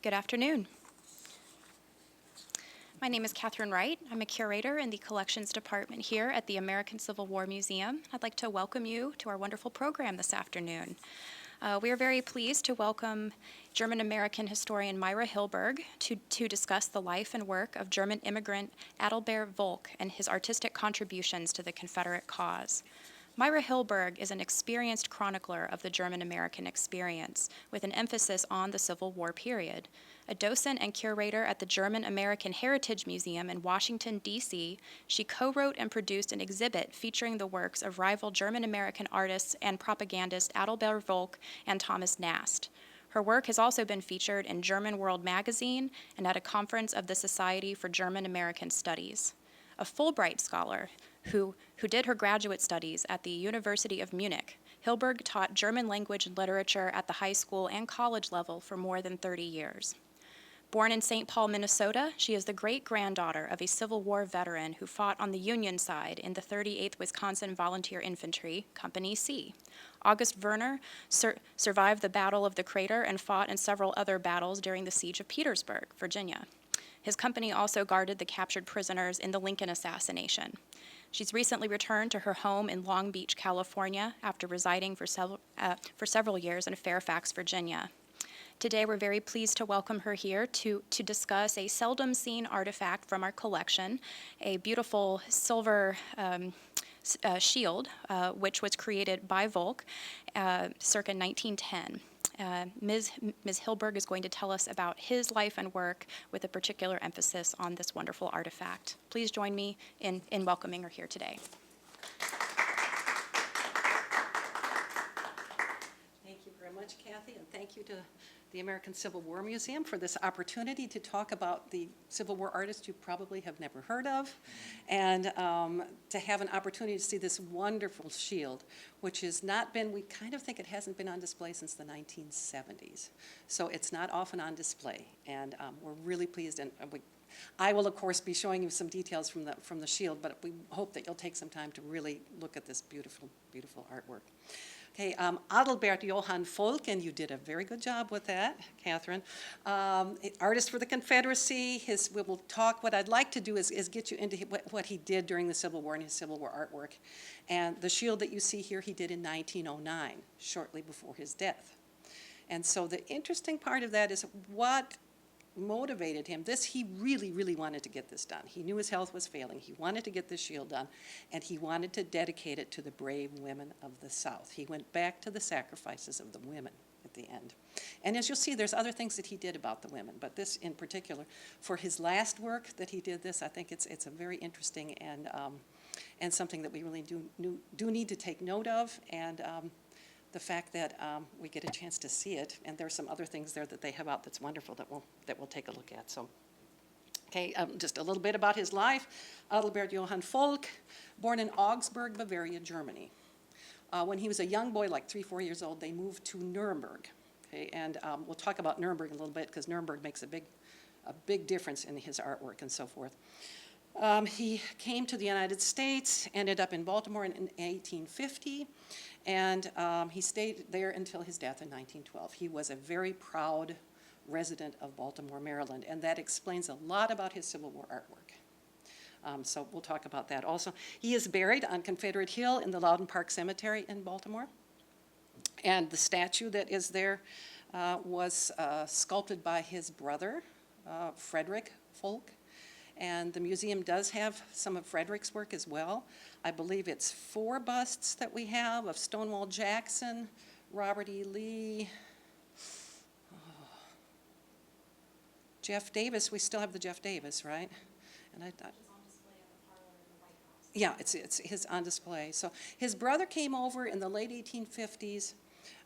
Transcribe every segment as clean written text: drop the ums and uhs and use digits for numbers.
Good afternoon. My name is Catherine Wright. I'm a curator in the collections department here at the American Civil War Museum. I'd like to welcome you to our wonderful program this afternoon. We are very pleased to welcome German-American historian Myra Hillburg to discuss the life and work of German immigrant Adalbert Volck and his artistic contributions to the Confederate cause. Myra Hillburg is an experienced chronicler of the German-American experience, with an emphasis on the Civil War period. A docent and curator at the German-American Heritage Museum in Washington, D.C., she co-wrote and produced an exhibit featuring the works of rival German-American artists and propagandist Adalbert Volck and Thomas Nast. Her work has also been featured in German World Magazine and at a conference of the Society for German-American Studies. A Fulbright scholar who did her graduate studies at the University of Munich, Hillburg taught German language and literature at the high school and college level for more than 30 years. Born in St. Paul, Minnesota, she is the great-granddaughter of a Civil War veteran who fought on the Union side in the 38th Wisconsin Volunteer Infantry, Company C. August Werner survived the Battle of the Crater and fought in several other battles during the Siege of Petersburg, Virginia. His company also guarded the captured prisoners in the Lincoln assassination. She's recently returned to her home in Long Beach, California, after residing for several years in Fairfax, Virginia. Today, we're very pleased to welcome her here to discuss a seldom-seen artifact from our collection, a beautiful silver shield, which was created by Volck circa 1910. Ms. Hillburg is going to tell us about his life and work with a particular emphasis on this wonderful artifact. Please join me in welcoming her here today. Thank you very much, Kathy, and thank you to the American Civil War Museum for this opportunity to talk about the Civil War artist you probably have never heard of, and to have an opportunity to see this wonderful shield, which has not been, we kind of think it hasn't been on display since the 1970s. So it's not often on display, and we're really pleased, and I will, of course, be showing you some details from the shield, but we hope that you'll take some time to really look at this beautiful, beautiful artwork. Okay, Adalbert Johann Volck, and you did a very good job with that, Catherine. Artist for the Confederacy. We'll talk. What I'd like to do is get you into what he did during the Civil War and his Civil War artwork. And the shield that you see here, he did in 1909, shortly before his death. And so the interesting part of that is what motivated him. He really, really wanted to get this done. He knew his health was failing. He wanted to get this shield done, and he wanted to dedicate it to the brave women of the South. He went back to the sacrifices of the women at the end. And as you'll see, there's other things that he did about the women, but this in particular, for his last work that he did this, I think it's a very interesting and something that we really do need to take note of, and the fact that we get a chance to see it, and there's some other things there that they have out that's wonderful that we'll take a look at. So, okay, just a little bit about his life. Adalbert Johann Volck, born in Augsburg, Bavaria, Germany. When he was a young boy, like 3-4 years old, they moved to Nuremberg. Okay, and we'll talk about Nuremberg a little bit because Nuremberg makes a big difference in his artwork and so forth. He came to the United States, ended up in Baltimore in 1850. And he stayed there until his death in 1912. He was a very proud resident of Baltimore, Maryland, and that explains a lot about his Civil War artwork. So we'll talk about that also. He is buried on Confederate Hill in the Loudon Park Cemetery in Baltimore. And the statue that is there was sculpted by his brother, Frederick Volck. And the museum does have some of Frederick's work as well. I believe it's 4 busts that we have of Stonewall Jackson, Robert E. Lee, Jeff Davis. We still have the Jeff Davis, right? And it's on display at the parlor in the White House. Yeah, it's his on display. So his brother came over in the late 1850s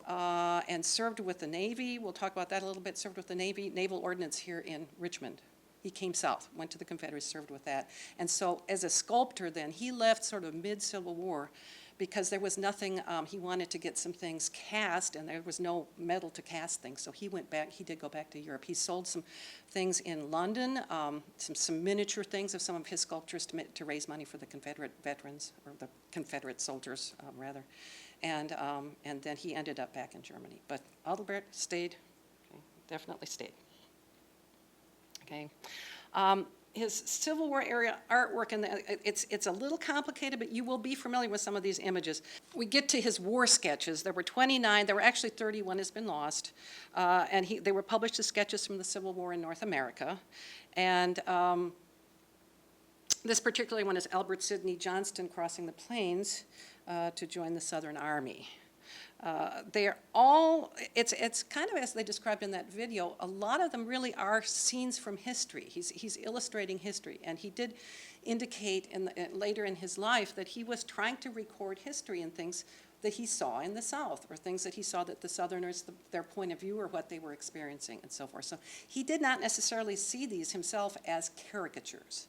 and served with the Navy. We'll talk about that a little bit. Served with the Navy, Naval Ordnance here in Richmond. He came south, went to the Confederacy, served with that. And so as a sculptor then, he left sort of mid-Civil War because there was nothing, he wanted to get some things cast, and there was no metal to cast things. So he went back, he did go back to Europe. He sold some things in London, some miniature things of some of his sculptures to raise money for the Confederate veterans, or the Confederate soldiers, rather. And then he ended up back in Germany. But Adalbert stayed, okay, definitely stayed. okay? His Civil War era artwork, and it's a little complicated, but you will be familiar with some of these images. We get to his war sketches. There were 29. There were actually 31 has been lost. And they were published as sketches from the Civil War in North America. And this particular one is Albert Sidney Johnston crossing the plains to join the Southern Army. They are all, it's kind of as they described in that video, a lot of them really are scenes from history. He's illustrating history, and he did indicate later in his life that he was trying to record history and things that he saw in the South, or things that he saw that the Southerners, their point of view, or what they were experiencing, and so forth. So he did not necessarily see these himself as caricatures.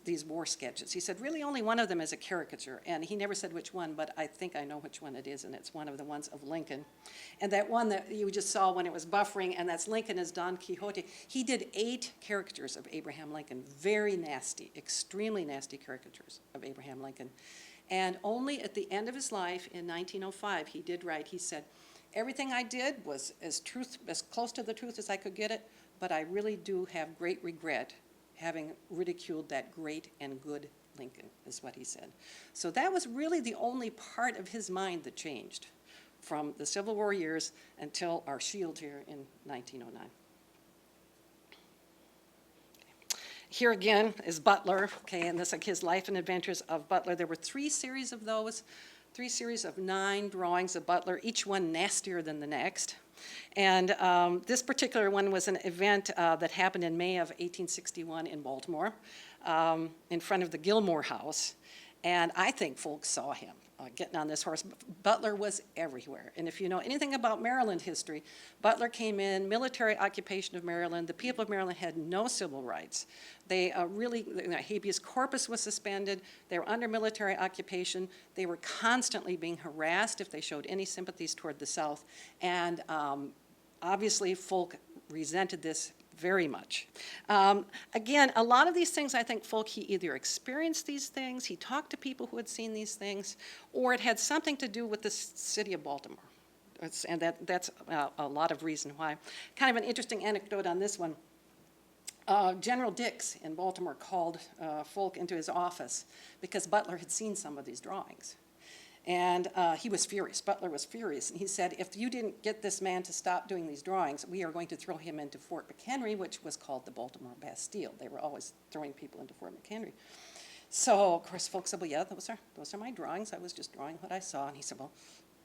These war sketches. He said really only one of them is a caricature, and he never said which one, but I think I know which one it is, and it's one of the ones of Lincoln. And that one that you just saw when it was buffering, and that's Lincoln as Don Quixote, he did 8 caricatures of Abraham Lincoln, very nasty, extremely nasty caricatures of Abraham Lincoln. And only at the end of his life in 1905, he did write, he said, everything I did was as close to the truth as I could get it, but I really do have great regret having ridiculed that great and good Lincoln, is what he said. So that was really the only part of his mind that changed from the Civil War years until our shield here in 1909. Here again is Butler, okay, and this is like his life and adventures of Butler. There were 3 series of those, 3 series of 9 drawings of Butler, each one nastier than the next. And this particular one was an event that happened in May of 1861 in Baltimore, in front of the Gilmore House. And I think folks saw him getting on this horse. Butler was everywhere. And if you know anything about Maryland history, Butler came in, military occupation of Maryland. The people of Maryland had no civil rights. They habeas corpus was suspended. They were under military occupation. They were constantly being harassed if they showed any sympathies toward the South. And obviously, Volck resented this very much. Again, a lot of these things, I think Volck, he either experienced these things, he talked to people who had seen these things, or it had something to do with the city of Baltimore. And that's a lot of reason why. Kind of an interesting anecdote on this one. General Dix in Baltimore called Volck into his office because Butler had seen some of these drawings. And he was furious. Butler was furious. And he said, if you didn't get this man to stop doing these drawings, we are going to throw him into Fort McHenry, which was called the Baltimore Bastille. They were always throwing people into Fort McHenry. So, of course, folks said, well, yeah, those are my drawings. I was just drawing what I saw. And he said, well,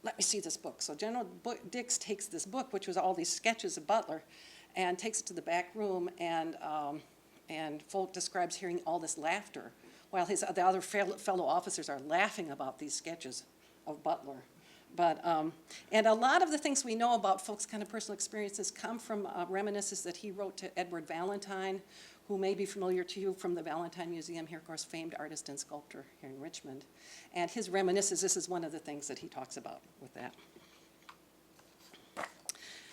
let me see this book. So General Dix takes this book, which was all these sketches of Butler, and takes it to the back room. And Volck describes hearing all this laughter while the other fellow officers are laughing about these sketches of Butler. But, and a lot of the things we know about Volck's kind of personal experiences come from reminiscences that he wrote to Edward Valentine, who may be familiar to you from the Valentine Museum here, of course, famed artist and sculptor here in Richmond. And his reminiscences, this is one of the things that he talks about with that.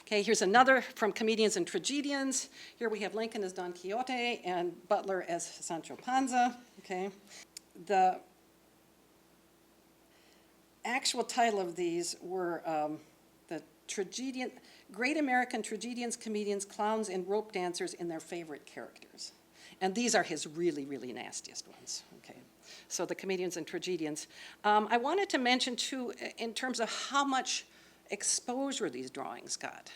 Okay, here's another from Comedians and Tragedians. Here we have Lincoln as Don Quixote and Butler as Sancho Panza. Okay, the actual title of these were the Great American Tragedians, Comedians, Clowns, and Rope Dancers in their favorite characters. And these are his really, really nastiest ones. Okay, so the Comedians and Tragedians. I wanted to mention, too, in terms of how much exposure these drawings got.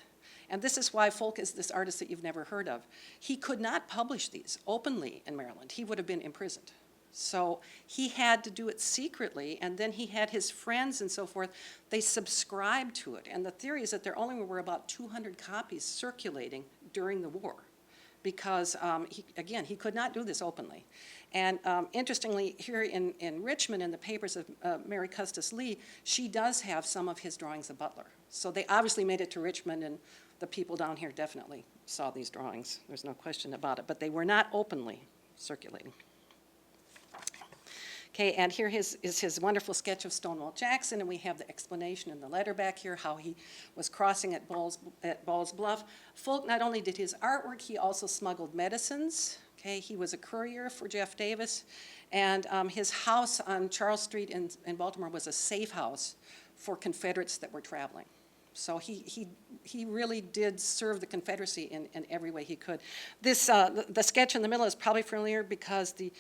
And this is why Volck is this artist that you've never heard of. He could not publish these openly in Maryland. He would have been imprisoned. So he had to do it secretly, and then he had his friends and so forth. They subscribed to it. And the theory is that there only were about 200 copies circulating during the war because, he could not do this openly. And interestingly, here in Richmond, in the papers of Mary Custis Lee, she does have some of his drawings of Butler. So they obviously made it to Richmond, and the people down here definitely saw these drawings. There's no question about it. But they were not openly circulating. Okay, and here is his wonderful sketch of Stonewall Jackson, and we have the explanation in the letter back here, how he was crossing at Ball's Bluff. Volck not only did his artwork, he also smuggled medicines. Okay, he was a courier for Jeff Davis, and his house on Charles Street in Baltimore was a safe house for Confederates that were traveling. So he really did serve the Confederacy in every way he could. This the sketch in the middle is probably familiar because the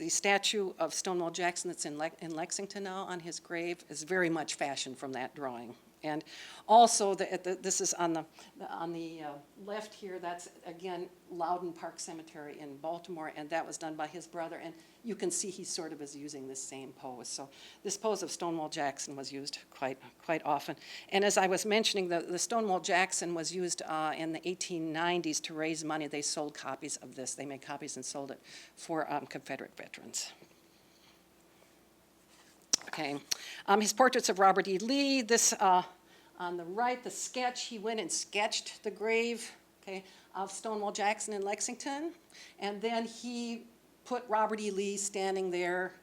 statue of Stonewall Jackson that's in Lexington now on his grave is very much fashioned from that drawing. And also, this is on the left here, that's, again, Loudon Park Cemetery in Baltimore, and that was done by his brother. And you can see he sort of is using this same pose. So this pose of Stonewall Jackson was used quite often. And as I was mentioning, the Stonewall Jackson was used in the 1890s to raise money. They sold copies of this. They made copies and sold it for Confederate veterans. Okay, his portraits of Robert E. Lee. This on the right, the sketch, he went and sketched the grave, okay, of Stonewall Jackson in Lexington, and then he put Robert E. Lee standing there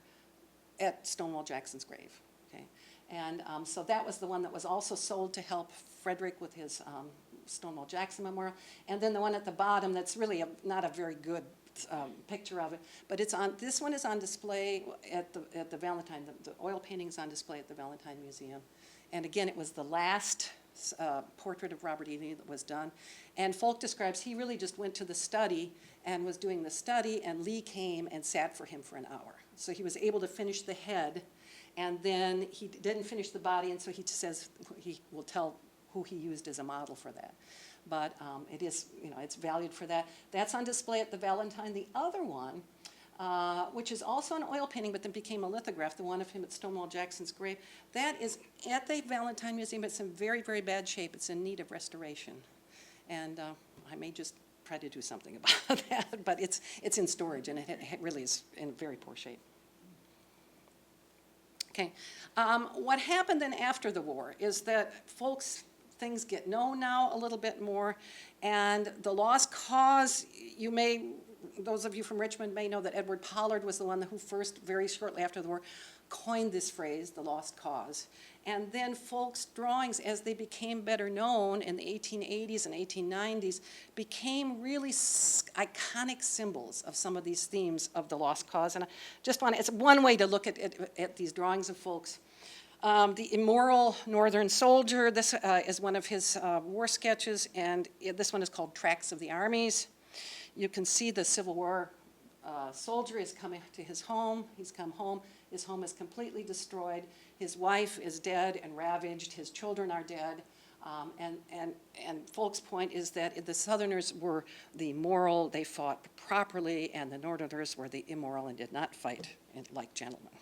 at Stonewall Jackson's grave, okay, and so that was the one that was also sold to help Frederick with his Stonewall Jackson memorial, and then the one at the bottom that's really not a very good picture of it, but it's on. This one is on display at the Valentine. The oil painting is on display at the Valentine Museum, and again, it was the last portrait of Robert E. Lee that was done. And Volck describes he really just went to the study and was doing the study, and Lee came and sat for him for an hour. So he was able to finish the head, and then he didn't finish the body, and so he says he will tell who he used as a model for that. But it is, it's valued for that. That's on display at the Valentine. The other one, which is also an oil painting, but then became a lithograph, the one of him at Stonewall Jackson's grave, that is at the Valentine Museum. It's in very, very bad shape. It's in need of restoration. And I may just try to do something about that, but it's in storage, and it really is in very poor shape. Okay. What happened then after the war is that things get known now a little bit more, and the lost cause, those of you from Richmond may know that Edward Pollard was the one who first, very shortly after the war, coined this phrase, the lost cause. And then Volck's drawings, as they became better known in the 1880s and 1890s, became really iconic symbols of some of these themes of the lost cause. And I just it's one way to look at these drawings of Volck's. The Immoral Northern Soldier, this is one of his war sketches, and this one is called Tracks of the Armies. You can see the Civil War soldier is coming to his home. He's come home. His home is completely destroyed. His wife is dead and ravaged. His children are dead. And Volck's point is that the Southerners were the moral, they fought properly, and the Northerners were the immoral and did not fight like gentlemen.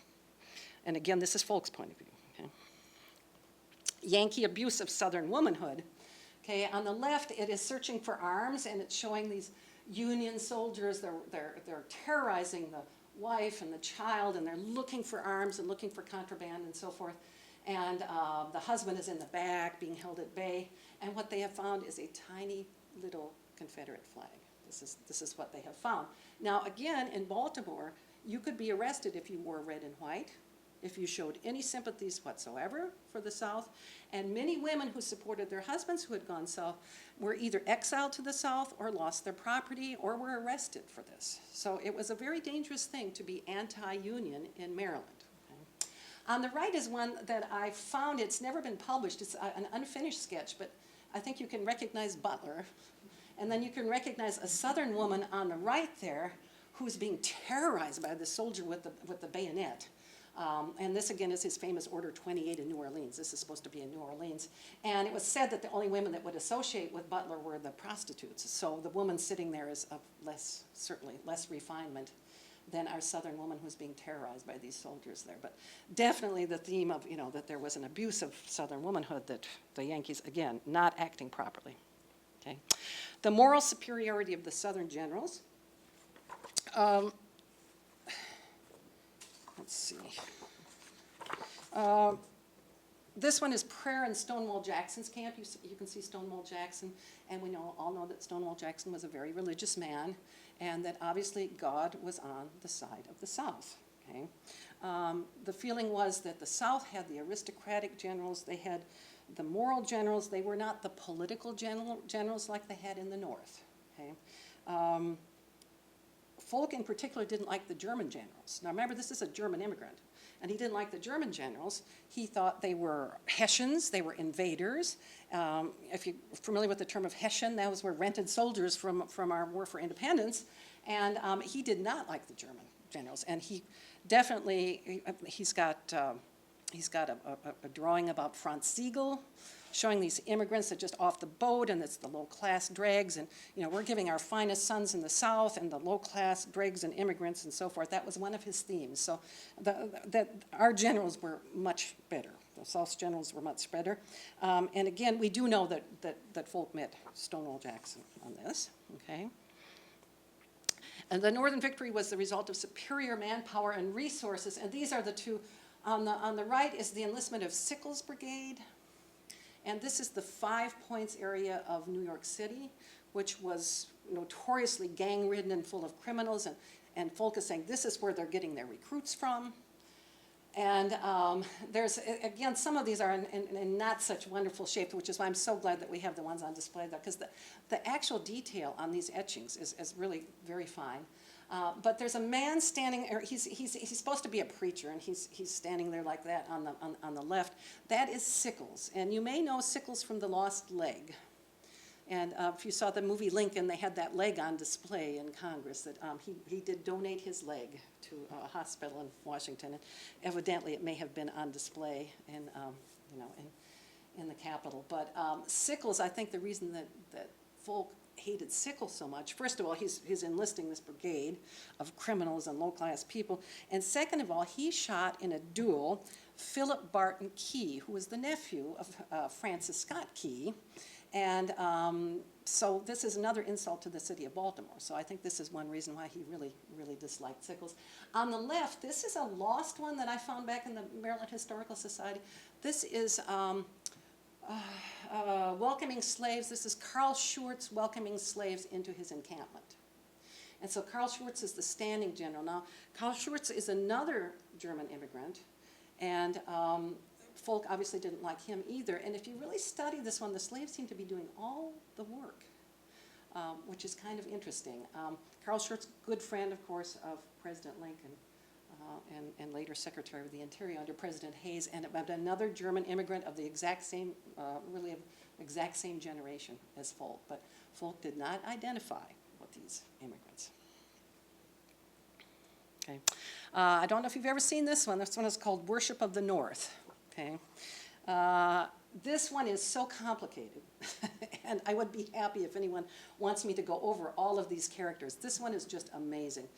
And again, this is Volck's point of view. Okay. Yankee abuse of Southern womanhood. Okay, on the left, it is searching for arms, and it's showing these Union soldiers. They're terrorizing the wife and the child, and they're looking for arms and looking for contraband and so forth. And the husband is in the back, being held at bay. And what they have found is a tiny little Confederate flag. This is what they have found. Now, again, in Baltimore, you could be arrested if you wore red and white, if you showed any sympathies whatsoever for the South. And many women who supported their husbands who had gone south were either exiled to the South or lost their property or were arrested for this. So it was a very dangerous thing to be anti-union in Maryland. Okay. On the right is one that I found. It's never been published. It's an unfinished sketch, but I think you can recognize Butler. And then you can recognize a Southern woman on the right there who's being terrorized by the soldier with the bayonet. And this, again, is his famous Order 28 in New Orleans. This is supposed to be in New Orleans. And it was said that the only women that would associate with Butler were the prostitutes. So the woman sitting there is of certainly less refinement than our Southern woman who's being terrorized by these soldiers there. But definitely the theme of, that there was an abuse of Southern womanhood, that the Yankees, again, not acting properly. Okay. The moral superiority of the Southern generals. Let's see. This one is prayer in Stonewall Jackson's camp. You can see Stonewall Jackson, and we all know that Stonewall Jackson was a very religious man, and that obviously God was on the side of the South. Okay? The feeling was that the South had the aristocratic generals, they had the moral generals, they were not the political generals like they had in the North. Okay? Volck in particular didn't like the German generals. Now remember, this is a German immigrant. and he didn't like the German generals. He thought they were Hessians, they were invaders. If you're familiar with the term of Hessian, those were rented soldiers from our War for Independence, and he did not like the German generals. And he definitely, he's got a drawing about Franz Siegel, showing these immigrants that just off the boat, and it's the low-class dregs, and we're giving our finest sons in the South, and the low-class dregs and immigrants and so forth. That was one of his themes. So that our generals were much better. The South's generals were much better. And again, we do know that Volck met Stonewall Jackson on this. Okay. And the Northern victory was the result of superior manpower and resources. And these are the two. On the right is the enlistment of Sickles' brigade. And this is the 5 Points area of New York City, which was notoriously gang-ridden and full of criminals. And Volck is saying this is where they're getting their recruits from. And there's, again, some of these are in not such wonderful shape, which is why I'm so glad that we have the ones on display there, because the actual detail on these etchings is really very fine. But there's a man standing, or he's supposed to be a preacher, and he's standing there like that on the left. That is Sickles, and you may know Sickles from The Lost Leg. And if you saw the movie Lincoln, they had that leg on display in Congress. That he did donate his leg to a hospital in Washington, and evidently it may have been on display in the Capitol. But Sickles, I think the reason that Volck hated Sickles so much, first of all, he's enlisting this brigade of criminals and low-class people, and second of all, he shot in a duel Philip Barton Key, who was the nephew of Francis Scott Key, and so this is another insult to the city of Baltimore. So I think this is one reason why he really, really disliked Sickles. On the left, this is a lost one that I found back in the Maryland Historical Society. This is welcoming slaves. This is Carl Schurz welcoming slaves into his encampment. And so Carl Schurz is the standing general. Now, Carl Schurz is another German immigrant, and Volck obviously didn't like him either. And if you really study this one, the slaves seem to be doing all the work, which is kind of interesting. Carl Schurz, good friend, of course, of President Lincoln, and later Secretary of the Interior under President Hayes, and about another German immigrant of the exact same, exact same generation as Volck. But Volck did not identify with these immigrants. Okay. I don't know if you've ever seen this one. This one is called Worship of the North. Okay. This one is so complicated, and I would be happy if anyone wants me to go over all of these characters. This one is just amazing.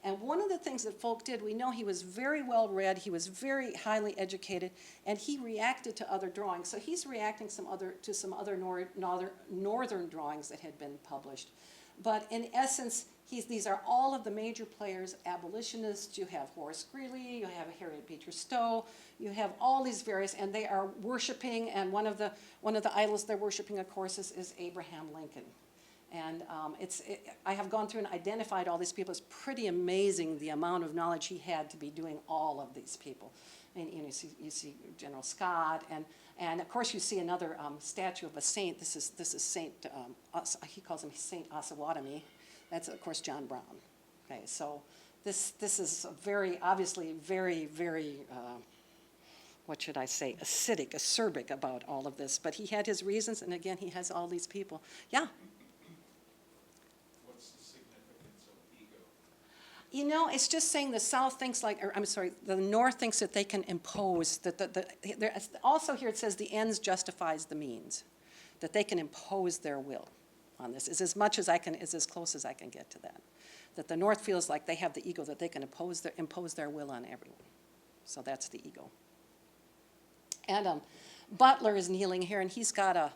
And one of the things that Volck did, we know he was very well read, he was very highly educated, and he reacted to other drawings. So he's reacting to some other northern drawings that had been published. But in essence, these are all of the major players, abolitionists. You have Horace Greeley, you have Harriet Beecher Stowe, you have all these various, and they are worshiping, and one of the idols they're worshiping, of course, is Abraham Lincoln. And I have gone through and identified all these people. It's pretty amazing the amount of knowledge he had to be doing all of these people. And you see General Scott, and of course you see another statue of a saint. This is Saint, he calls him Saint Osawatomie. That's of course John Brown. Okay, so this is obviously very, very, what should I say, acerbic about all of this. But he had his reasons, and again, he has all these people. Yeah. It's just saying the South thinks the North thinks that they can impose, also here it says the ends justifies the means, that they can impose their will on this, is as close as I can get to that. That the North feels like they have the ego that they can impose their will on everyone. So that's the ego. And Butler is kneeling here, and he's got a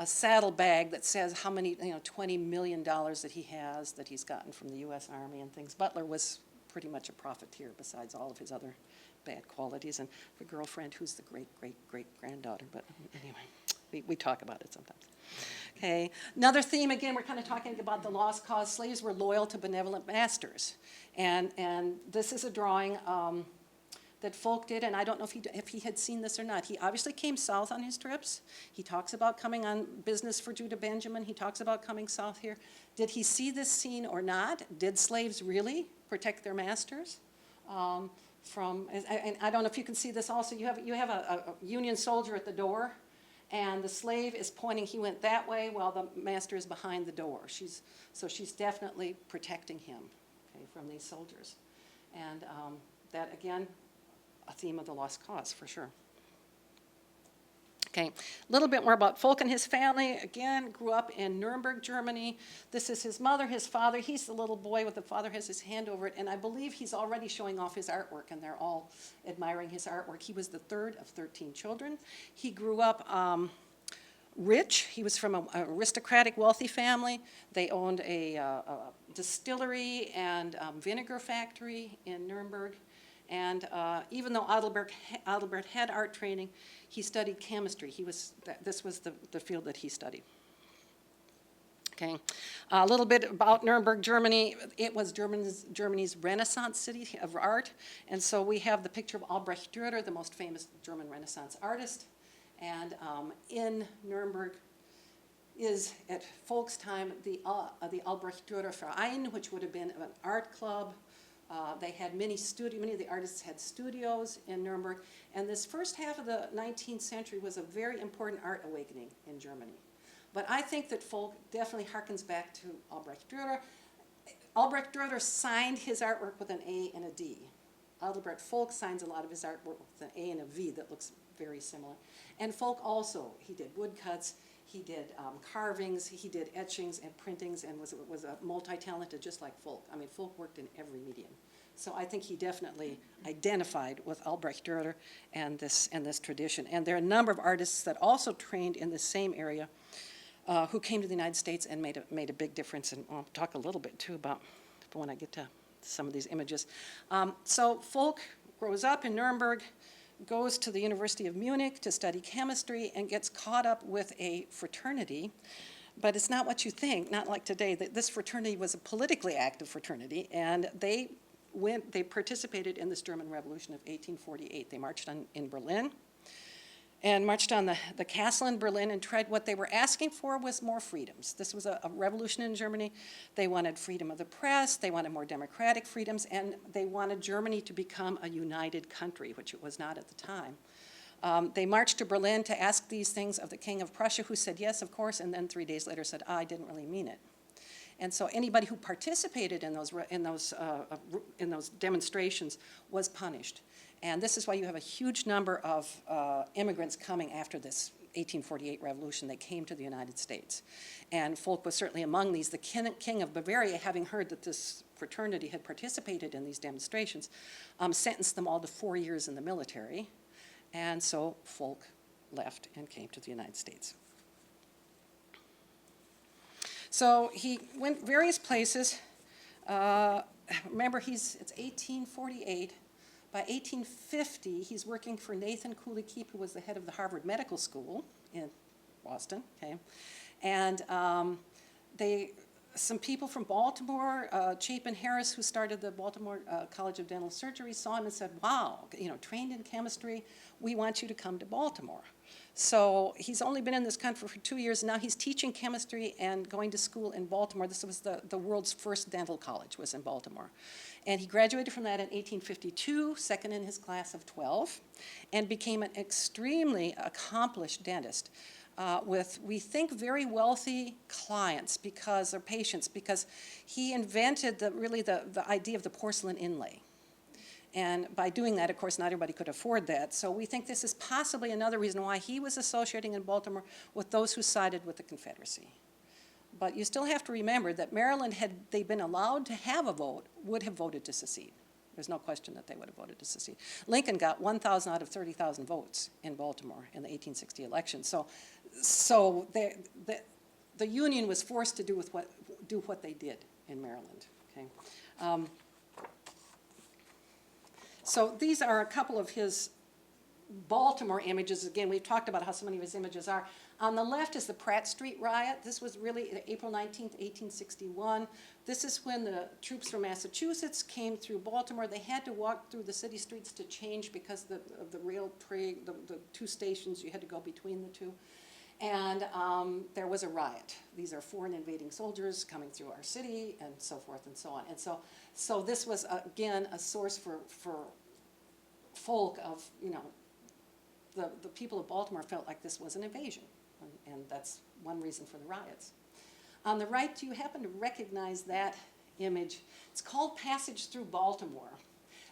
saddlebag that says how many, $20 million that he's gotten from the U.S. Army and things. Butler was pretty much a profiteer besides all of his other bad qualities, and a girlfriend who's the great-great-great-granddaughter, but anyway, we talk about it sometimes. Okay, another theme, again, we're kind of talking about the lost cause. Slaves were loyal to benevolent masters, and this is a drawing that Volck did, and I don't know if he had seen this or not. He obviously came south on his trips. He talks about coming on business for Judah Benjamin. He talks about coming south here. Did he see this scene or not? Did slaves really protect their masters? and I don't know if you can see this also, you have a Union soldier at the door, and the slave is pointing, he went that way while the master is behind the door. So she's definitely protecting him, okay, from these soldiers. And that, again, a theme of the lost cause, for sure. Okay, a little bit more about Volck and his family. Again, grew up in Nuremberg, Germany. This is his mother, his father. He's the little boy with the father has his hand over it, and I believe he's already showing off his artwork, and they're all admiring his artwork. He was the third of 13 children. He grew up rich. He was from an aristocratic, wealthy family. They owned a distillery and vinegar factory in Nuremberg. And even though Adalbert had art training, he studied chemistry. This was the field that he studied. Okay, a little bit about Nuremberg, Germany. It was Germany's Renaissance city of art. And so we have the picture of Albrecht Dürer, the most famous German Renaissance artist. And in Nuremberg is, at Volck's time, the Albrecht Dürer Verein, which would have been an art club. They had many of the artists had studios in Nuremberg, and this first half of the 19th century was a very important art awakening in Germany. But I think that Volck definitely harkens back to Albrecht Dürer. Albrecht Dürer signed his artwork with an A and a D. Adalbert Volck signs a lot of his artwork with an A and a V that looks very similar. And Volck also, he did woodcuts, he did carvings, he did etchings and printings, and was a multi-talented, just like Volck. I mean, Volck worked in every medium. So I think he definitely identified with Albrecht Dürer and this tradition. And there are a number of artists that also trained in the same area who came to the United States and made a big difference. And I'll talk a little bit too about when I get to some of these images. So Volck grows up in Nuremberg, goes to the University of Munich to study chemistry, and gets caught up with a fraternity. But it's not what you think, not like today. This fraternity was a politically active fraternity, and they participated in this German Revolution of 1848. They marched in Berlin, and marched on the castle in Berlin and tried, what they were asking for was more freedoms. This was a revolution in Germany. They wanted freedom of the press, they wanted more democratic freedoms, and they wanted Germany to become a united country, which it was not at the time. They marched to Berlin to ask these things of the King of Prussia, who said yes, of course, and then 3 days later said, I didn't really mean it. And so anybody who participated in those demonstrations was punished. And this is why you have a huge number of immigrants coming after this 1848 revolution. They came to the United States. And Volck was certainly among these. The king of Bavaria, having heard that this fraternity had participated in these demonstrations, sentenced them all to 4 years in the military. And so Volck left and came to the United States. So he went various places. Remember, it's 1848. By 1850, he's working for Nathan Cooley Keep, who was the head of the Harvard Medical School in Boston. Okay, and some people from Baltimore, Chapin Harris, who started the Baltimore College of Dental Surgery, saw him and said, "Wow, trained in chemistry, we want you to come to Baltimore." So he's only been in this country for 2 years. Now he's teaching chemistry and going to school in Baltimore. This was the world's first dental college, was in Baltimore. And he graduated from that in 1852, second in his class of 12, and became an extremely accomplished dentist with, we think, very wealthy clients or patients, because he invented the idea of the porcelain inlay. And by doing that, of course, not everybody could afford that. So we think this is possibly another reason why he was associating in Baltimore with those who sided with the Confederacy. But you still have to remember that Maryland, had they been allowed to have a vote, would have voted to secede. There's no question that they would have voted to secede. Lincoln got 1,000 out of 30,000 votes in Baltimore in the 1860 election. So the Union was forced to do what they did in Maryland. Okay. So these are a couple of his Baltimore images. Again, we've talked about how so many of his images are. On the left is the Pratt Street riot. This was really April 19th, 1861. This is when the troops from Massachusetts came through Baltimore. They had to walk through the city streets to change because of the rail train, the two stations, you had to go between the two. And there was a riot. These are foreign invading soldiers coming through our city, and so forth and so on. And so this was, again, a source for Volck of, the people of Baltimore felt like this was an invasion, and that's one reason for the riots. On the right, do you happen to recognize that image? It's called Passage Through Baltimore.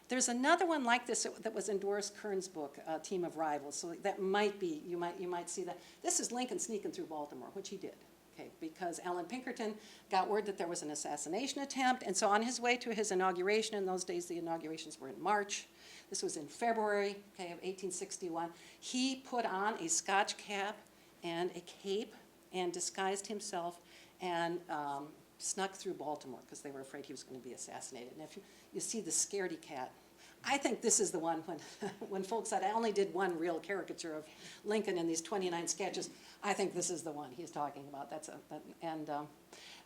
There's another one like this that was in Doris Kearns' book, Team of Rivals, so that might be, you might see that. This is Lincoln sneaking through Baltimore, which he did, okay, because Alan Pinkerton got word that there was an assassination attempt, and so on his way to his inauguration, in those days the inaugurations were in March, this was in February, okay, of 1861, he put on a Scotch cap and a cape and disguised himself and snuck through Baltimore because they were afraid he was going to be assassinated. And if you see the scaredy cat, I think this is the one when Volck said, I only did one real caricature of Lincoln in these 29 sketches. I think this is the one he's talking about.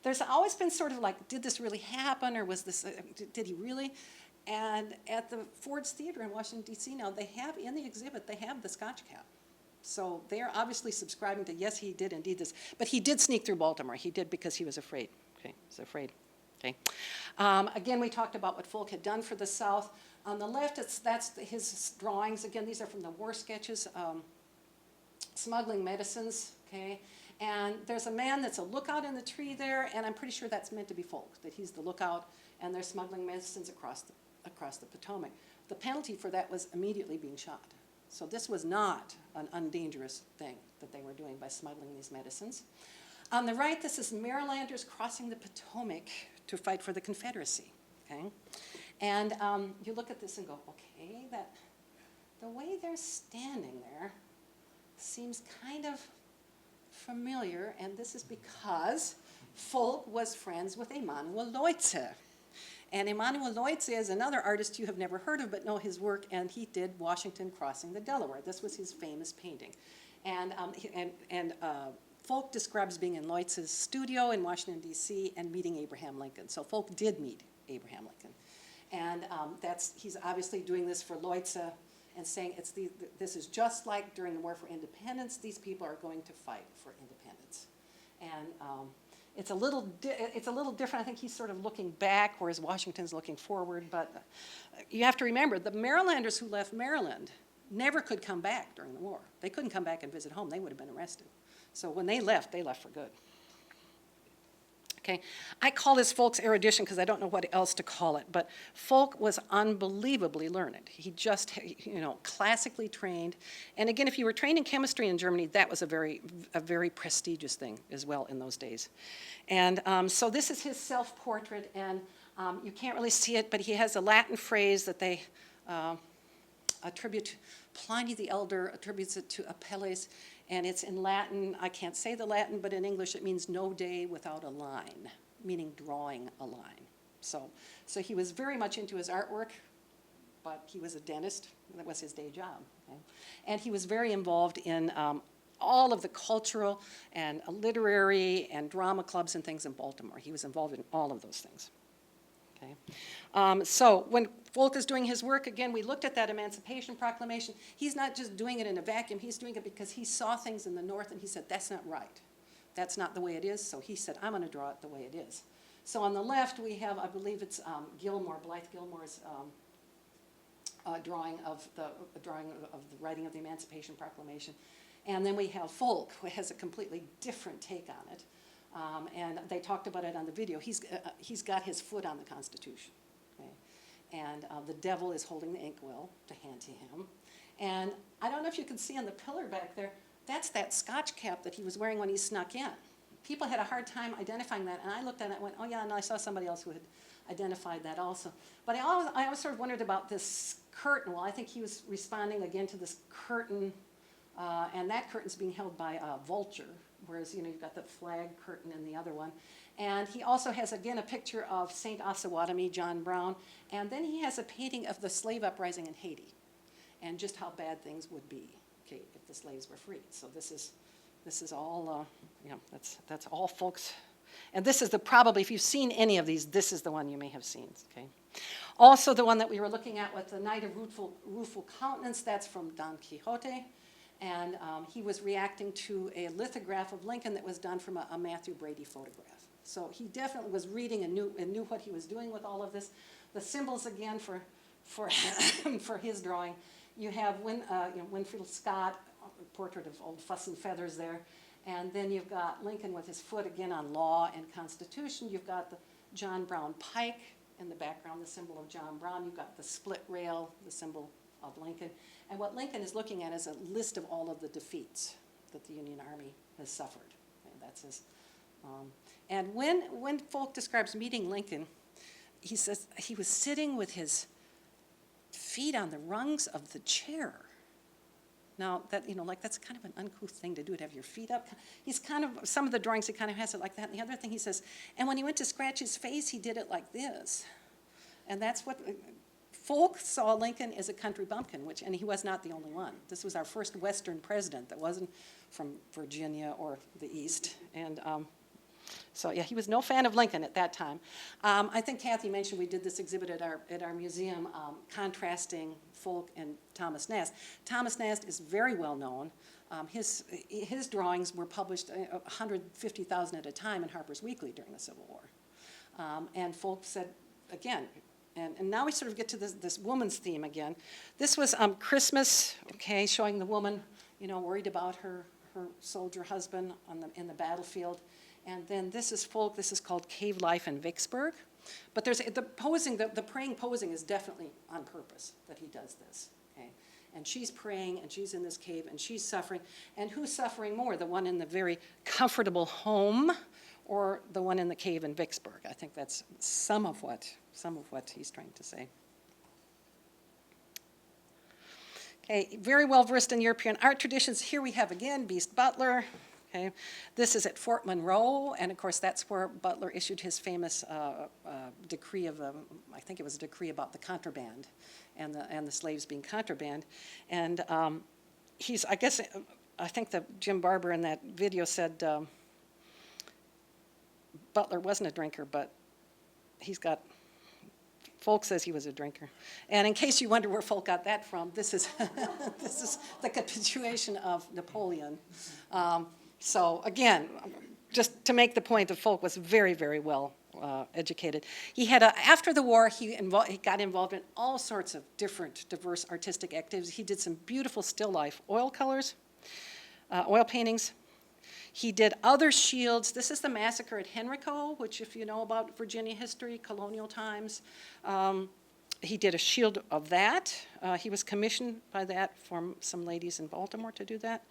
There's always been sort of like, did this really happen, or was this, did he really? And at the Ford's Theater in Washington, D.C. now, they have in the exhibit, they have the Scotch cap. So they're obviously subscribing to, yes, he did indeed this. But he did sneak through Baltimore. He did because he was afraid. Okay, he was afraid. Okay. Again, we talked about what Volck had done for the South. On the left, that's his drawings. Again, these are from the war sketches, smuggling medicines. Okay. And there's a man that's a lookout in the tree there, and I'm pretty sure that's meant to be Volck, that he's the lookout, and they're smuggling medicines across the Potomac. The penalty for that was immediately being shot. So this was not an undangerous thing that they were doing by smuggling these medicines. On the right, this is Marylanders crossing the Potomac to fight for the Confederacy. Okay? And you look at this and go, okay, the way they're standing there seems kind of familiar, and this is because Volck was friends with Emanuel Leutze. And Emanuel Leutze is another artist you have never heard of but know his work, and he did Washington Crossing the Delaware. This was his famous painting. And Volck describes being in Leutze's studio in Washington, D.C., and meeting Abraham Lincoln. So Volck did meet Abraham Lincoln. And he's obviously doing this for Leutze and saying this is just like during the War for Independence. These people are going to fight for independence. And it's a little different. I think he's sort of looking back, whereas Washington's looking forward. But you have to remember, the Marylanders who left Maryland never could come back during the war. They couldn't come back and visit home. They would have been arrested. So when they left for good. Okay, I call this Volck's erudition because I don't know what else to call it, but Volck was unbelievably learned. He just, classically trained. And again, if you were trained in chemistry in Germany, that was a very prestigious thing as well in those days. And so this is his self-portrait, and you can't really see it, but he has a Latin phrase that they attribute, Pliny the Elder attributes it to Apelles, and it's in Latin. I can't say the Latin, but in English it means no day without a line, meaning drawing a line. So he was very much into his artwork, but he was a dentist. That was his day job. Okay? And he was very involved in all of the cultural and literary and drama clubs and things in Baltimore. He was involved in all of those things. Okay. So when Volck is doing his work, again, we looked at that Emancipation Proclamation. He's not just doing it in a vacuum. He's doing it because he saw things in the North, and he said, that's not right. That's not the way it is. So he said, I'm going to draw it the way it is. So on the left, we have, I believe it's Blythe Gilmore's drawing of the writing of the Emancipation Proclamation. And then we have Volck, who has a completely different take on it. And they talked about it on the video. He's got his foot on the Constitution. Okay? And the devil is holding the inkwell to hand to him. And I don't know if you can see on the pillar back there, that's that Scotch cap that he was wearing when he snuck in. People had a hard time identifying that, and I looked at it and went, oh yeah, and I saw somebody else who had identified that also. But I always sort of wondered about this curtain. Well, I think he was responding again to this curtain, and that curtain's being held by a vulture, whereas you've got the flag curtain in the other one. And he also has, again, a picture of St. Osawatomie, John Brown, and then he has a painting of the slave uprising in Haiti and just how bad things would be, okay, if the slaves were freed. So this is all, that's all folks. And this is probably, if you've seen any of these, this is the one you may have seen, okay? Also the one that we were looking at with the Knight of Rueful Countenance, that's from Don Quixote. And he was reacting to a lithograph of Lincoln that was done from a Matthew Brady photograph. So he definitely was reading and knew what he was doing with all of this. The symbols, again, for for, for his drawing. You have Winfield Scott, a portrait of old Fuss and Feathers there. And then you've got Lincoln with his foot again on law and Constitution. You've got the John Brown Pike in the background, the symbol of John Brown. You've got the split rail, the symbol of Lincoln. And what Lincoln is looking at is a list of all of the defeats that the Union Army has suffered. And that's his. And when Volck describes meeting Lincoln, he says he was sitting with his feet on the rungs of the chair. Now, that, that's kind of an uncouth thing to do, to have your feet up. He's kind of, some of the drawings, he kind of has it like that. And the other thing he says, and when he went to scratch his face, he did it like this. And that's what, Volck saw Lincoln as a country bumpkin, and he was not the only one. This was our first Western president that wasn't from Virginia or the East. And so, yeah, he was no fan of Lincoln at that time. I think Kathy mentioned we did this exhibit at our museum, contrasting Volck and Thomas Nast. Thomas Nast is very well known. His drawings were published 150,000 at a time in Harper's Weekly during the Civil War. And Volck said, again, and now we sort of get to this woman's theme again. This was Christmas, okay, showing the woman, worried about her soldier husband in the battlefield. And then this is Volck. This is called Cave Life in Vicksburg. But there's the posing, the praying posing is definitely on purpose that he does this. Okay? And she's praying, and she's in this cave, and she's suffering. And who's suffering more, the one in the very comfortable home or the one in the cave in Vicksburg? I think that's some of what he's trying to say. Okay, very well versed in European art traditions. Here we have again Beast Butler. Okay. This is at Fort Monroe, and of course that's where Butler issued his famous decree of, I think it was a decree about the contraband and the slaves being contraband. And I think that Jim Barber in that video said Butler wasn't a drinker, but Volck says he was a drinker. And in case you wonder where Volck got that from, this is the capitulation of Napoleon. So again, just to make the point that Volck was very, very well educated. He had after the war, he got involved in all sorts of different, diverse artistic activities. He did some beautiful still life oil colors, oil paintings. He did other shields. This is the massacre at Henrico, which, if you know about Virginia history, colonial times, he did a shield of that. He was commissioned by that from some ladies in Baltimore to do that.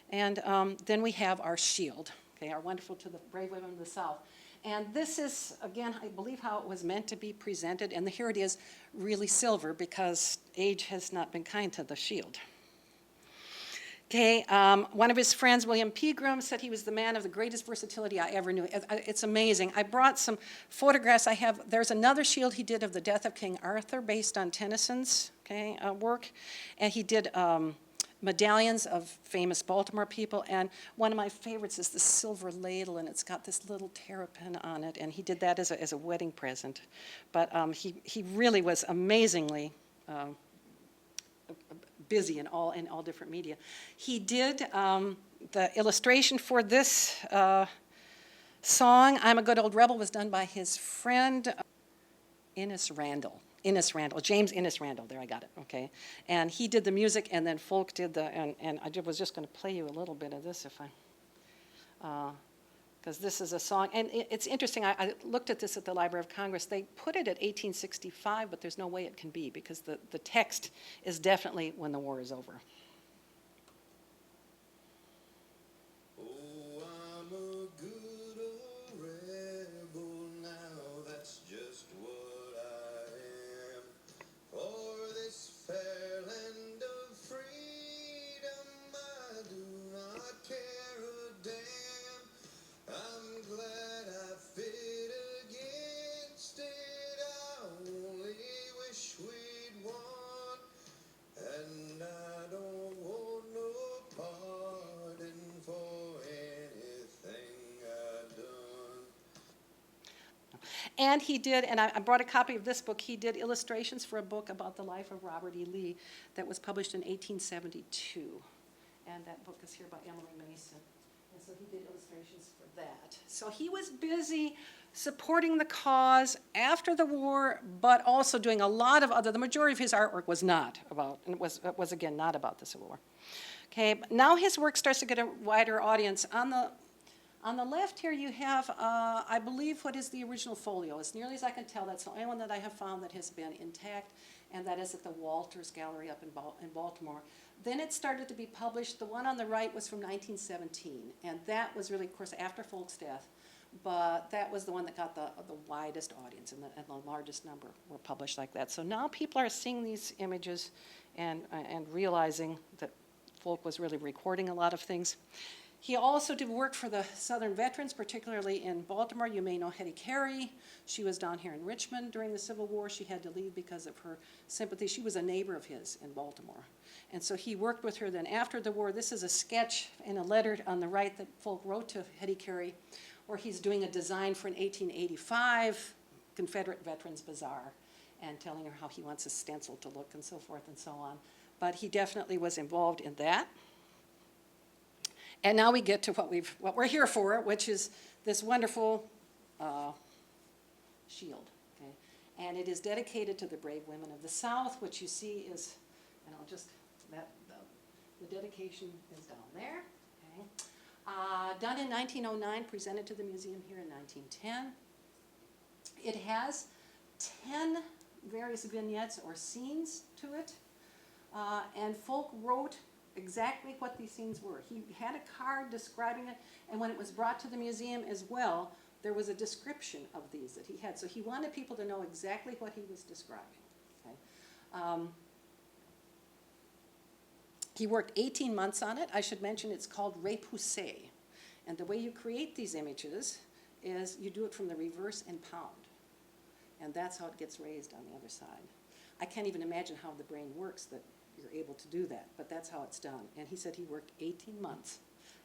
And then we have our shield, okay, our wonderful To the Brave Women of the South. And this is, again, I believe how it was meant to be presented. And here it is, really silver, because age has not been kind to the shield. Okay, one of his friends, William Pegram, said he was the man of the greatest versatility I ever knew. It's amazing. I brought some photographs. There's another shield he did of the death of King Arthur based on Tennyson's work. And he did medallions of famous Baltimore people, and one of my favorites is the silver ladle, and it's got this little terrapin on it, and he did that as a wedding present. But he really was amazingly busy in all different media. He did the illustration for this song, I'm a Good Old Rebel, was done by his friend James Innes Randall, there I got it, okay. And he did the music, and then Volck did and I was just gonna play you a little bit of this because this is a song, and it's interesting, I looked at this at the Library of Congress. They put it at 1865, but there's no way it can be, because the text is definitely when the war is over. And he did, and I brought a copy of this book, he did illustrations for a book about the life of Robert E. Lee that was published in 1872. And that book is here by Emily Mason. And so he did illustrations for that. So he was busy supporting the cause after the war, but also doing a lot of other, the majority of his artwork was not about, and it was again, not about the Civil War. Okay, but now his work starts to get a wider audience. On the left here you have, I believe, what is the original folio. As nearly as I can tell, that's the only one that I have found that has been intact, and that is at the Walters Gallery up in Baltimore. Then it started to be published. The one on the right was from 1917, and that was really, of course, after Volck's death. But that was the one that got the widest audience, and the largest number were published like that. So now people are seeing these images and realizing that Volck was really recording a lot of things. He also did work for the Southern veterans, particularly in Baltimore. You may know Hetty Carey. She was down here in Richmond during the Civil War. She had to leave because of her sympathy. She was a neighbor of his in Baltimore. And so he worked with her then after the war. This is a sketch in a letter on the right that Volck wrote to Hetty Carey, where he's doing a design for an 1885 Confederate Veterans Bazaar and telling her how he wants a stencil to look and so forth and so on. But he definitely was involved in that. And now we get to what we're here for, which is this wonderful shield. Okay? And it is dedicated to the brave women of the South, which you see is, and I'll just, the dedication is down there. Okay? Done in 1909, presented to the museum here in 1910. It has 10 various vignettes or scenes to it, and Volck wrote exactly what these scenes were. He had a card describing it, and when it was brought to the museum as well, there was a description of these that he had. So he wanted people to know exactly what he was describing. Okay? He worked 18 months on it. I should mention it's called repoussé. And the way you create these images is you do it from the reverse and pound. And that's how it gets raised on the other side. I can't even imagine how the brain works that you're able to do that, but that's how it's done. And he said he worked 18 months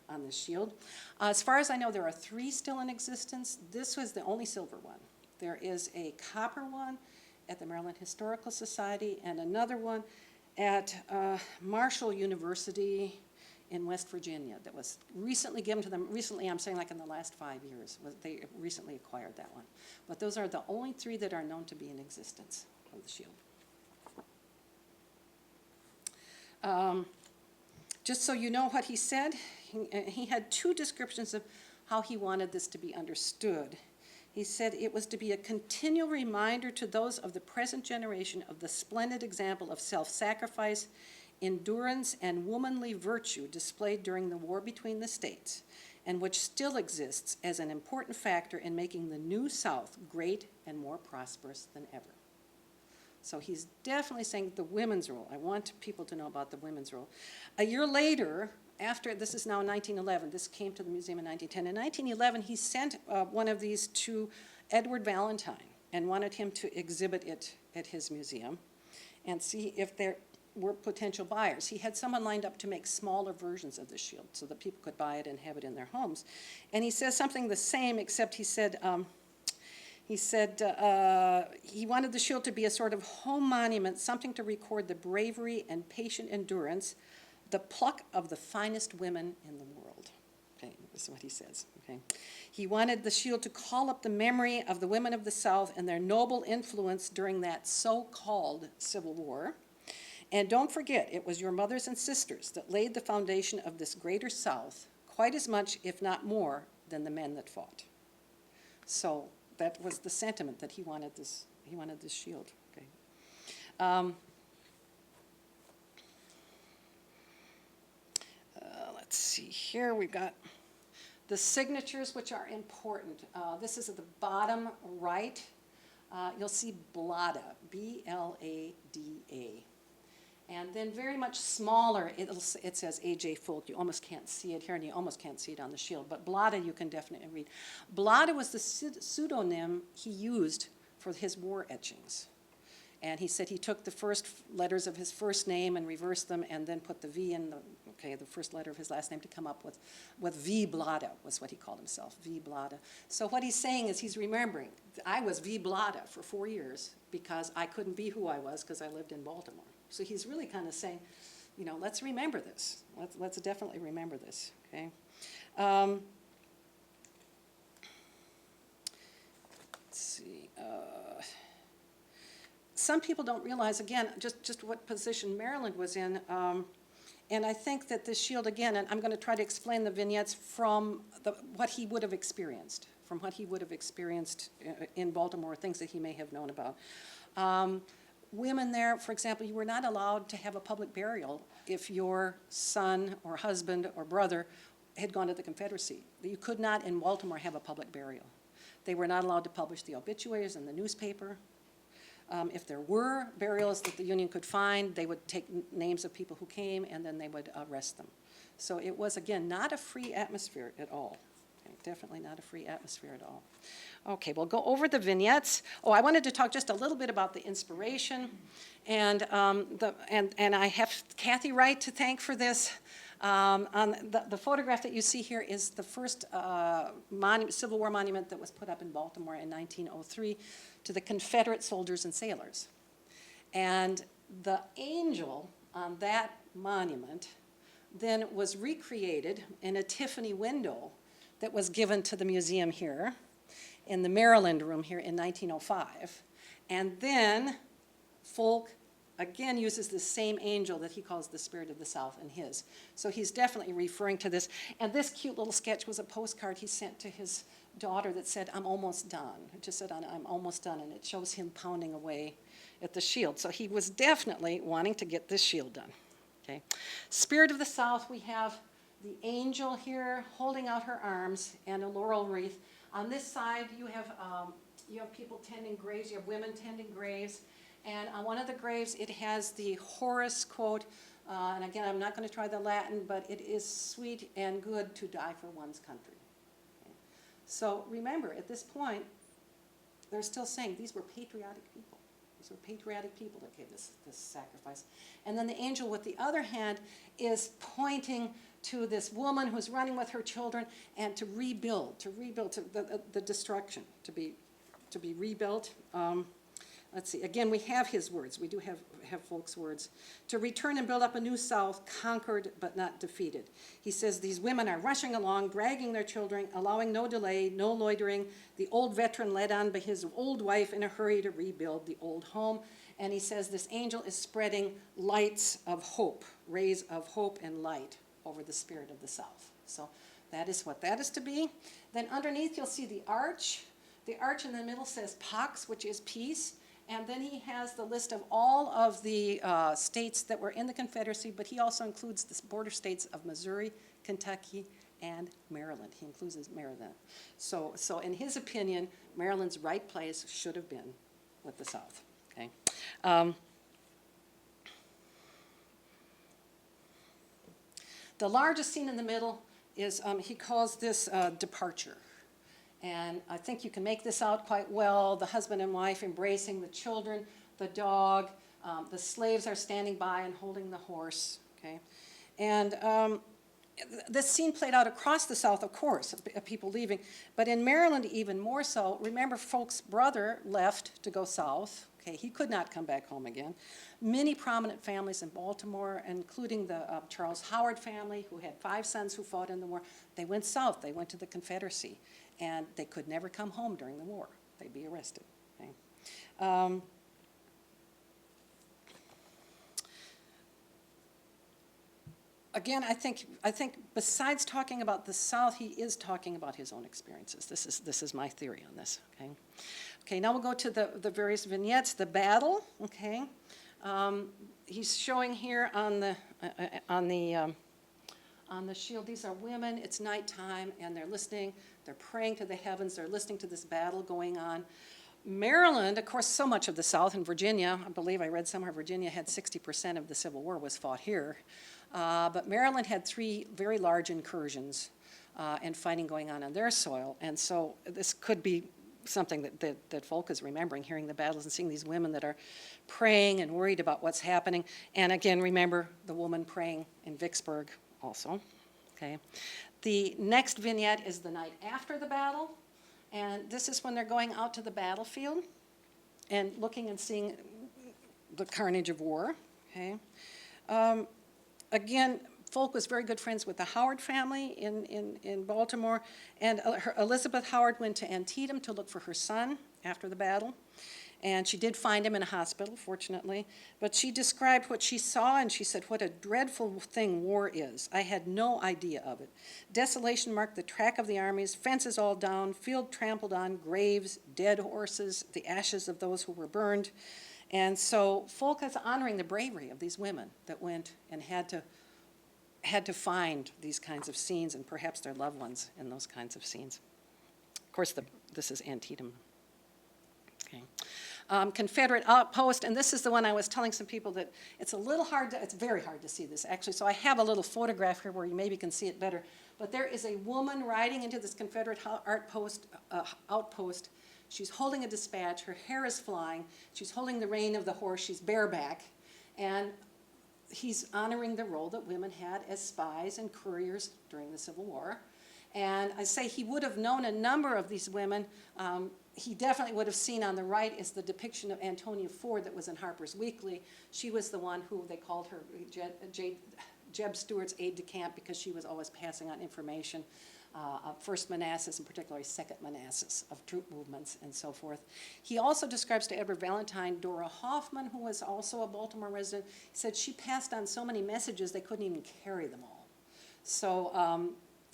on this shield. As far as I know, there are 3 still in existence. This was the only silver one. There is a copper one at the Maryland Historical Society and another one at Marshall University in West Virginia that was recently given to them. Recently, I'm saying like in the last 5 years, they recently acquired that one. But those are the only 3 that are known to be in existence of the shield. Just so you know what he said, he had 2 descriptions of how he wanted this to be understood. He said it was to be a continual reminder to those of the present generation of the splendid example of self-sacrifice, endurance, and womanly virtue displayed during the war between the states, and which still exists as an important factor in making the New South great and more prosperous than ever. So he's definitely saying the women's role. I want people to know about the women's role. A year later, after, this is now 1911, this came to the museum in 1910. In 1911, he sent one of these to Edward Valentine and wanted him to exhibit it at his museum and see if there were potential buyers. He had someone lined up to make smaller versions of the shield so that people could buy it and have it in their homes. And he says something the same, except he said he wanted the shield to be a sort of home monument, something to record the bravery and patient endurance, the pluck of the finest women in the world. Okay, this is what he says. Okay, he wanted the shield to call up the memory of the women of the South and their noble influence during that so-called Civil War. And don't forget, it was your mothers and sisters that laid the foundation of this greater South, quite as much, if not more, than the men that fought. So that was the sentiment that he wanted this shield. Okay. Let's see here, we've got the signatures, which are important. This is at the bottom right. You'll see Blada, B-L-A-D-A. And then very much smaller, it says A.J. Volck. You almost can't see it here, and you almost can't see it on the shield. But Blada you can definitely read. Blada was the pseudonym he used for his war etchings. And he said he took the first letters of his first name and reversed them and then put the V in the first letter of his last name to come up with V. Blada was what he called himself, V. Blada. So what he's saying is he's remembering, I was V. Blada for 4 years because I couldn't be who I was because I lived in Baltimore. So he's really kind of saying, you know, let's remember this. Let's definitely remember this, okay? some people don't realize, again, just what position Maryland was in. And I think that this shield, again, and I'm going to try to explain the vignettes from what he would have experienced, in Baltimore, things that he may have known about. Women there, for example, you were not allowed to have a public burial if your son or husband or brother had gone to the Confederacy. You could not in Baltimore have a public burial. They were not allowed to publish the obituaries in the newspaper. If there were burials that the Union could find, they would take names of people who came and then they would arrest them. So it was, again, not a free atmosphere at all. Okay, definitely not a free atmosphere at all. Okay, we'll go over the vignettes. Oh, I wanted to talk just a little bit about the inspiration. And I have Kathy Wright to thank for this. On the photograph that you see here is the first Civil War monument that was put up in Baltimore in 1903 to the Confederate soldiers and sailors. And the angel on that monument then was recreated in a Tiffany window that was given to the museum here in the Maryland room here in 1905. And then Volck again uses the same angel that he calls the Spirit of the South in his. So he's definitely referring to this. And this cute little sketch was a postcard he sent to his daughter that said, "I'm almost done." It just said, "I'm almost done," and it shows him pounding away at the shield. So he was definitely wanting to get this shield done. Okay. Spirit of the South, we have the angel here holding out her arms and a laurel wreath. On this side, you have people tending graves, you have women tending graves. And on one of the graves, it has the Horace quote, and again, I'm not going to try the Latin, but it is sweet and good to die for one's country. Okay. So remember, at this point, they're still saying these were patriotic people. These were patriotic people that gave this sacrifice. And then the angel with the other hand is pointing to this woman who's running with her children and to rebuild the destruction, to be rebuilt. Let's see, again, we have his words. We do have Volck's words. To return and build up a new South, conquered but not defeated. He says these women are rushing along, dragging their children, allowing no delay, no loitering. The old veteran led on by his old wife in a hurry to rebuild the old home. And he says this angel is spreading lights of hope, rays of hope and light over the Spirit of the South. So that is what that is to be. Then underneath you'll see the arch. The arch in the middle says Pax, which is peace. And then he has the list of all of the states that were in the Confederacy, but he also includes the border states of Missouri, Kentucky, and Maryland. He includes Maryland. So in his opinion, Maryland's right place should have been with the South. Okay. The largest scene in the middle is, he calls this departure. And I think you can make this out quite well. The husband and wife embracing the children, the dog. The slaves are standing by and holding the horse. Okay, and this scene played out across the South, of course, of people leaving. But in Maryland, even more so. Remember, Volck's brother left to go south. Okay, he could not come back home again. Many prominent families in Baltimore, including the Charles Howard family, who had 5 sons who fought in the war, they went south. They went to the Confederacy. And they could never come home during the war. They'd be arrested. Okay? Again, I think besides talking about the South, he is talking about his own experiences. This is my theory on this. Okay. Okay. Now we'll go to the various vignettes. The battle. Okay. He's showing here on the shield. These are women. It's nighttime, and they're listening. They're praying to the heavens. They're listening to this battle going on. Maryland, of course, so much of the South, and Virginia, I believe I read somewhere Virginia had 60% of the Civil War was fought here. But Maryland had 3 very large incursions and fighting going on their soil. And so this could be something that Volck is remembering, hearing the battles and seeing these women that are praying and worried about what's happening. And again, remember the woman praying in Vicksburg also. Okay. The next vignette is the night after the battle. And this is when they're going out to the battlefield and looking and seeing the carnage of war. Okay. Again, Volck was very good friends with the Howard family in Baltimore. And Elizabeth Howard went to Antietam to look for her son after the battle. And she did find him in a hospital, fortunately. But she described what she saw, and she said, "What a dreadful thing war is. I had no idea of it. Desolation marked the track of the armies, fences all down, field trampled on, graves, dead horses, the ashes of those who were burned." And so Volck is honoring the bravery of these women that went and had to find these kinds of scenes and perhaps their loved ones in those kinds of scenes. Of course, this is Antietam. Okay. Confederate Outpost, and this is the one I was telling some people that it's very hard to see this actually, so I have a little photograph here where you maybe can see it better. But there is a woman riding into this Confederate outpost. She's holding a dispatch, her hair is flying, she's holding the rein of the horse, she's bareback, and he's honoring the role that women had as spies and couriers during the Civil War. And I say he would have known a number of these women. He definitely would have seen on the right is the depiction of Antonia Ford that was in Harper's Weekly. She was the one who they called her Jeb Stuart's aide-de-camp because she was always passing on information of First Manassas and particularly Second Manassas of troop movements and so forth. He also describes to Edward Valentine Dora Hoffman, who was also a Baltimore resident. He said she passed on so many messages they couldn't even carry them all. So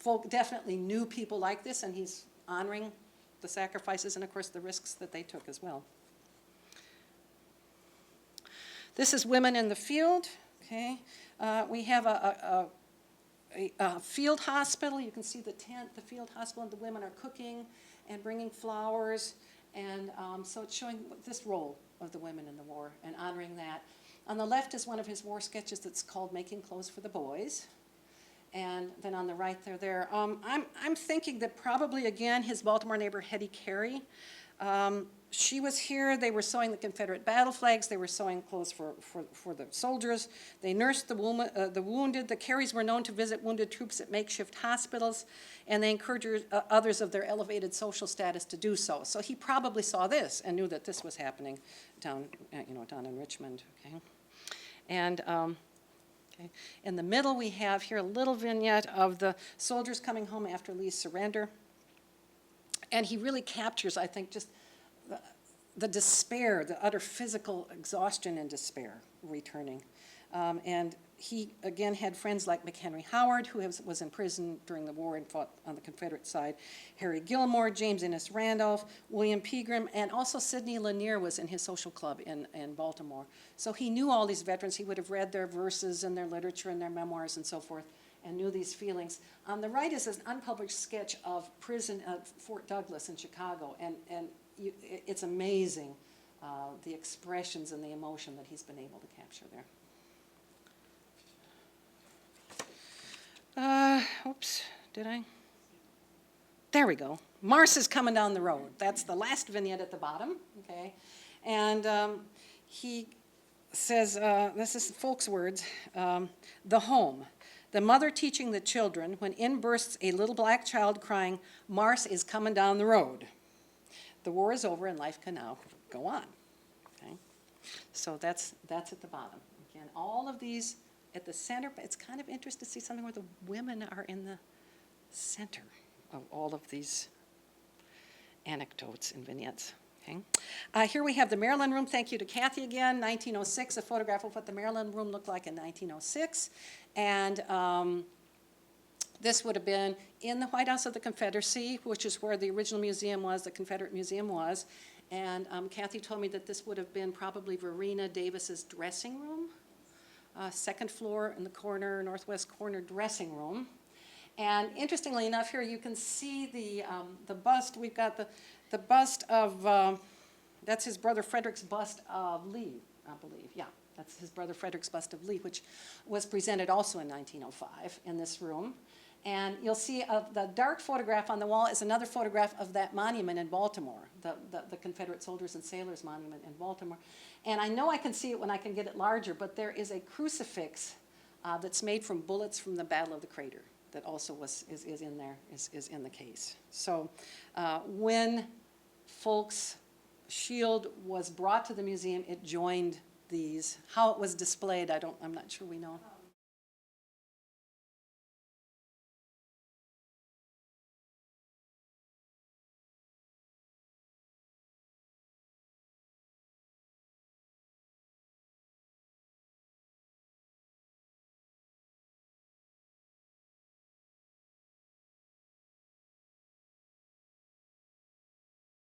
Volck definitely knew people like this, and he's honoring the sacrifices and, of course, the risks that they took as well. This is women in the field. Okay, we have a field hospital. You can see the tent, the field hospital, and the women are cooking and bringing flowers. And so it's showing this role of the women in the war and honoring that. On the left is one of his war sketches that's called Making Clothes for the Boys. And then on the right there. I'm thinking that probably, again, his Baltimore neighbor, Hetty Carey, she was here. They were sewing the Confederate battle flags. They were sewing clothes for the soldiers. They nursed the wounded. The Careys were known to visit wounded troops at makeshift hospitals, and they encouraged others of their elevated social status to do so. So he probably saw this and knew that this was happening down in Richmond. Okay, and okay. In the middle, we have here a little vignette of the soldiers coming home after Lee's surrender. And he really captures, I think, just the despair, the utter physical exhaustion and despair returning. And he, again, had friends like McHenry Howard, who was in prison during the war and fought on the Confederate side, Harry Gilmore, James Innes Randolph, William Pegram, and also Sidney Lanier was in his social club in Baltimore. So he knew all these veterans. He would have read their verses and their literature and their memoirs and so forth and knew these feelings. On the right is an unpublished sketch of prison at Fort Douglas in Chicago, and it's amazing the expressions and the emotion that he's been able to capture there. Oops, did I? There we go. Mars is coming down the road. That's the last vignette at the bottom, okay? And he says, this is Volck's words, the home, the mother teaching the children when in bursts a little black child crying, "Mars is coming down the road." The war is over and life can now go on, okay? So that's at the bottom. Again, all of these at the center, but it's kind of interesting to see something where the women are in the center of all of these anecdotes and vignettes. Okay. Here we have the Maryland Room. Thank you to Kathy again. 1906, a photograph of what the Maryland Room looked like in 1906. And this would have been in the White House of the Confederacy, which is where the original museum was, the Confederate Museum was. And Kathy told me that this would have been probably Verena Davis's dressing room. Second floor in the corner, northwest corner dressing room. And interestingly enough, here you can see the bust. We've got the bust of, that's his brother Frederick's bust of Lee, I believe. Yeah, that's his brother Frederick's bust of Lee, which was presented also in 1905 in this room. And you'll see the dark photograph on the wall is another photograph of that monument in Baltimore, the Confederate Soldiers and Sailors Monument in Baltimore. And I know I can see it when I can get it larger, but there is a crucifix that's made from bullets from the Battle of the Crater that also is in there, is in the case. So when Volck's shield was brought to the museum, it joined these. How it was displayed, I'm not sure we know.